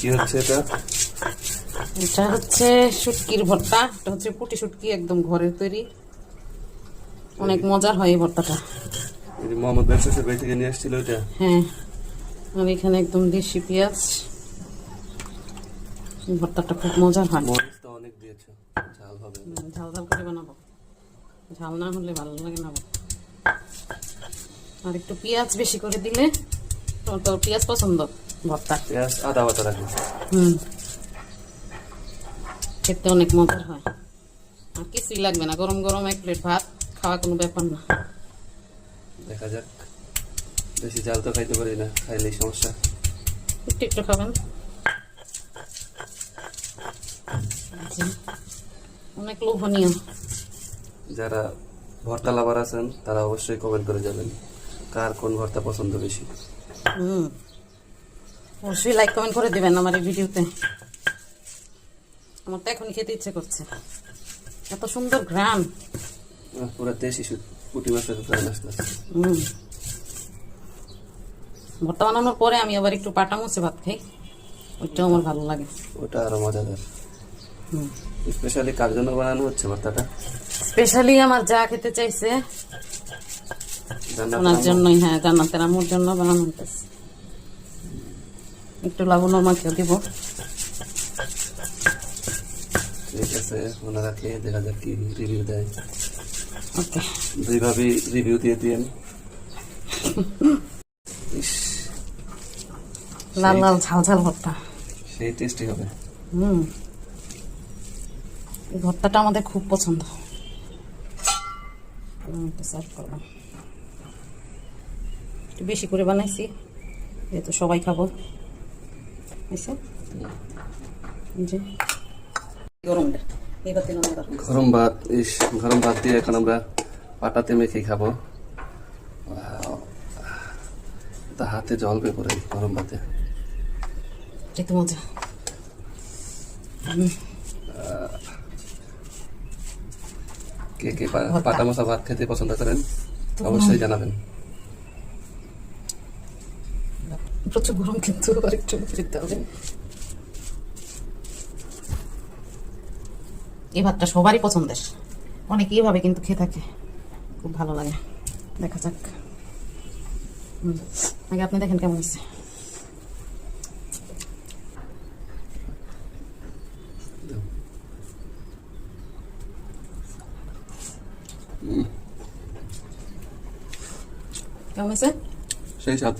কি হচ্ছে এটা? এটা হচ্ছে শুটকির ভর্তা। এটা হচ্ছে পুঁটি শুটকি, একদম ঘরের তৈরি, অনেক মজার হয় এই ভর্তাটা। এই মোহাম্মদ ভাই শ্বশুর বাড়ি থেকে নিয়ে আসছিল এটা। হ্যাঁ, আর এখানে একদম দেশি পেঁয়াজ। ভর্তাটা খুব মজার হয়। মরিচ তো অনেক দিয়েছো, ঝাল হবে। ঝাল ঝাল করে বানাবো, ঝাল না হলে ভালো লাগে না। আর একটু পেঁয়াজ বেশি করে দিলে, তোমার তো পেঁয়াজ পছন্দ ভর্তা। পেঁয়াজ আদা বাটা রাখবো। খেতে অনেক মজার হয়। আর কিছুই লাগবে না, গরম গরম এক প্লেট ভাত খাওয়া কোনো ব্যাপার না। দেখা যাক, বেশি ঝাল তো খাইতে পারি না, খাইলেই সমস্যা। একটু একটু খাবেন, অনেক লোভনীয়। যারা ভর্তা লাভার আছেন তারা অবশ্যই কমেন্ট করে যাবেন কার কোন ভর্তা পছন্দ বেশি। অবশ্যই লাইক কমেন্ট করে দেবেন আমার এই ভিডিওতে। আমার তো এখনই খেতে ইচ্ছে করছে, এত সুন্দর ঘ্রাণ। পুরো দেশি পুঁটি মাছের প্রাণ আসতেছে। ভর্তা বানানোর পরে আমি আবার একটু পাটা মুছে ভাত খাই, ওইটাও আমার ভালো লাগে। ওটা আরো মজাদার। স্পেশালি কার জন্য বানানো হচ্ছে ভর্তাটা? স্পেশালি আমার যা খেতে চাইছে ওনার জন্যই। হ্যাঁ, জান্নাতের আম্মুর জন্য বানানো হতেছে। একটু লবণ মাখিয়ে দিব। ঠিক আছে, ওনারা খেয়ে দেখা যাক কি রিভিউ দেয়। ওকে, দুইভাবে রিভিউ দিয়ে দিয়েন। লাল লাল ঝাল ঝাল ভর্তা, সেই টেস্টি হবে। এই ভর্তাটা আমাদের খুব পছন্দ। সার্ভ করলাম, একটু বেশি করে বানাইছি যেহেতু সবাই খাবো। গরম ভাত, গরম ভাত দিয়ে এখন আমরা পাটাতে মেখে খাবো। তা হাতে জল পড়ে গরম ভাতে। মজা। কে কে পাটা মশা ভাত খেতে পছন্দ করেন অবশ্যই জানাবেন। প্রচুর গরম, কিন্তু আরেকটু দিতে হবে। এই ভাতটা সবারই পছন্দের, অনেকে এইভাবে কিন্তু খেয়ে থাকে, খুব ভালো লাগে। দেখা যাক, আগে আপনি দেখেন কেমন হয়েছে। কেমন হয়েছে? সেই স্বাদ।